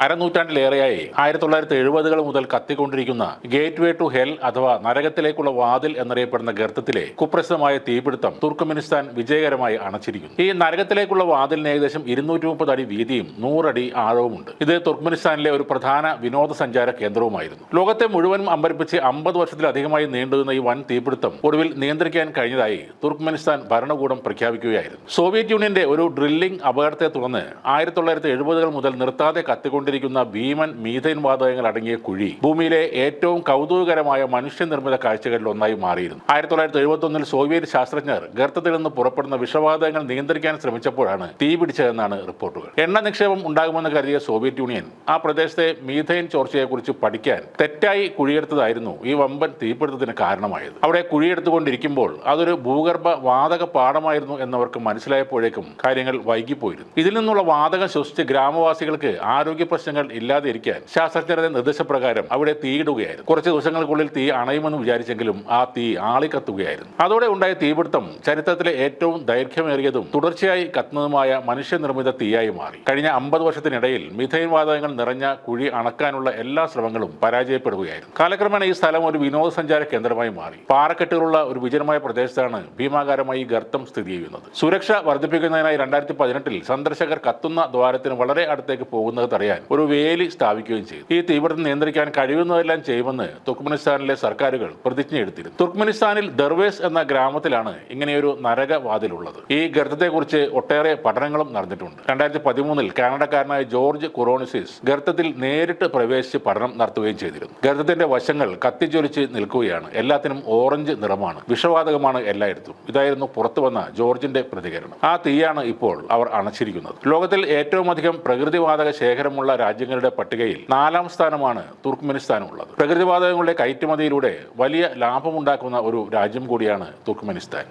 അരനൂറ്റാണ്ടിലേറെയായി 1970-കൾ മുതൽ കത്തിക്കൊണ്ടിരിക്കുന്ന gate way to hell അഥവാ നരകത്തിലേക്കുള്ള വാതിൽ എന്നറിയപ്പെടുന്ന ഗർത്തത്തിലെ കുപ്രസിദ്ധമായ തീപിടുത്തം തുർക്ക്മെനിസ്ഥാൻ വിജയകരമായി അണച്ചിരിക്കുന്നു. ഈ നരകത്തിലേക്കുള്ള വാതിലിന് ഏകദേശം 230 അടി വീതിയും 100 അടി ആഴവുമുണ്ട്. ഇത് തുർക്ക്മെനിസ്ഥാനിലെ ഒരു പ്രധാന വിനോദസഞ്ചാര കേന്ദ്രവുമായിരുന്നു. ലോകത്തെ മുഴുവനും അമ്പരിപ്പിച്ച് 50 വർഷത്തിലധികമായി നീണ്ടുനിന്ന ഈ വൻ തീപിടുത്തം ഒടുവിൽ നിയന്ത്രിക്കാൻ കഴിഞ്ഞതായി തുർക്ക്മെനിസ്ഥാൻ ഭരണകൂടം പ്രഖ്യാപിക്കുകയായിരുന്നു. സോവിയറ്റ് യൂണിയന്റെ ഒരു ഡ്രില്ലിംഗ് അപകടത്തെ തുടർന്ന് 1970-കൾ മുതൽ നിർത്താതെ കത്തിക്കൊണ്ടിരിക്കുന്ന ഭീമൻ മീഥൈൻ വാതകങ്ങൾ അടങ്ങിയ കുഴി ഭൂമിയിലെ ഏറ്റവും കൗതുകകരമായ മനുഷ്യനിർമ്മിത കാഴ്ചകളിൽ ഒന്നായി മാറിയിരുന്നു. 1971-ൽ സോവിയറ്റ് ശാസ്ത്രജ്ഞർ ഗർത്തത്തിൽ നിന്ന് പുറപ്പെടുന്ന വിഷവാതകങ്ങൾ നിയന്ത്രിക്കാൻ ശ്രമിച്ചപ്പോഴാണ് തീ പിടിച്ചതെന്നാണ് റിപ്പോർട്ടുകൾ. എണ്ണ നിക്ഷേപം ഉണ്ടാകുമെന്ന് കരുതിയ സോവിയറ്റ് യൂണിയൻ ആ പ്രദേശത്തെ മീഥൈൻ ചോർച്ചയെക്കുറിച്ച് പഠിക്കാൻ തെറ്റായി കുഴിയെടുത്തതായിരുന്നു ഈ വമ്പൻ തീപിടുത്തത്തിന് കാരണമായത്. അവിടെ കുഴിയെടുത്തുകൊണ്ടിരിക്കുമ്പോൾ അതൊരു ഭൂഗർഭ വാതക പാടമായിരുന്നു എന്നവർക്ക് മനസ്സിലായപ്പോഴേക്കും കാര്യങ്ങൾ വൈകിപ്പോയിരുന്നു. ഇതിൽ നിന്നുള്ള വാതകം ശ്വസിച്ച് ഗ്രാമവാസികൾക്ക് ആരോഗ്യ പ്രശ്നങ്ങൾ ഇല്ലാതെ ഇരിക്കാൻ ശാസ്ത്രജ്ഞരുടെ നിർദ്ദേശപ്രകാരം അവിടെ തീയിടുകയായിരുന്നു. കുറച്ച് ദിവസങ്ങൾക്കുള്ളിൽ തീ അണയുമെന്ന് വിചാരിച്ചെങ്കിലും ആ തീ ആളിക്കത്തുകയായിരുന്നു. അതോടെ ഉണ്ടായ തീപിടുത്തം ചരിത്രത്തിലെ ഏറ്റവും ദൈർഘ്യമേറിയതും തുടർച്ചയായി കത്തുന്നതുമായ മനുഷ്യനിർമ്മിത തീയായി മാറി. കഴിഞ്ഞ 50 വർഷത്തിനിടയിൽ മിഥൈൻ വാതകങ്ങൾ നിറഞ്ഞ കുഴി അണക്കാനുള്ള എല്ലാ ശ്രമങ്ങളും പരാജയപ്പെടുകയായിരുന്നു. കാലക്രമേണ ഈ സ്ഥലം ഒരു വിനോദസഞ്ചാര കേന്ദ്രമായി മാറി. പാറക്കെട്ടുകളുള്ള ഒരു വിജനമായ പ്രദേശത്താണ് ഭീമാകാരമായി ഈ ഗർത്തം സ്ഥിതി ചെയ്യുന്നത്. സുരക്ഷ വർദ്ധിപ്പിക്കുന്നതിനായി 2018-ൽ സന്ദർശകർ കത്തുന്ന ദ്വാരത്തിന് വളരെ അടുത്തേക്ക് പോകുന്നത് തടയാൻ ഒരു വേലി സ്ഥാപിക്കുകയും ചെയ്തു. ഈ തീപിടുത്തം നിയന്ത്രിക്കാൻ കഴിയുന്നതെല്ലാം ചെയ്യുമെന്ന് തുർക്ക്മെനിസ്ഥാനിലെ സർക്കാരുകൾ പ്രതിജ്ഞയെടുത്തിരുന്നു. തുർക്ക്മെനിസ്ഥാനിൽ ദർവേസ് എന്ന ഗ്രാമത്തിലാണ് ഇങ്ങനെയൊരു നരകവാതിലുള്ളത്. ഈ ഗർത്തത്തെക്കുറിച്ച് ഒട്ടേറെ പഠനങ്ങളും നടന്നിട്ടുണ്ട്. 2013-ൽ കാനഡക്കാരനായ ജോർജ് കുറോണിസിസ് ഗർത്തത്തിൽ നേരിട്ട് പ്രവേശിച്ച് പഠനം നടത്തുകയും ചെയ്തിരുന്നു. ഗർത്തത്തിന്റെ വശങ്ങൾ കത്തിജ്വലിച്ച് നിൽക്കുകയാണ്. എല്ലാത്തിനും ഓറഞ്ച് നിറമാണ്. വിഷവാതകമാണ് എല്ലായിടത്തും. ഇതായിരുന്നു പുറത്തു വന്ന ജോർജിന്റെ പ്രതികരണം. ആ തീയാണ് ഇപ്പോൾ അവർ അണച്ചിരിക്കുന്നത്. ലോകത്തിൽ ഏറ്റവും അധികം പ്രകൃതിവാതക ശേഖരമുള്ള രാജ്യങ്ങളുടെ പട്ടികയിൽ 4-ാം സ്ഥാനമാണ് തുർക്ക്മെനിസ്ഥാനുള്ളത്. പ്രകൃതിവാതകങ്ങളുടെ കയറ്റുമതിയിലൂടെ വലിയ ലാഭമുണ്ടാക്കുന്ന ഒരു രാജ്യം കൂടിയാണ് തുർക്ക്മെനിസ്ഥാൻ.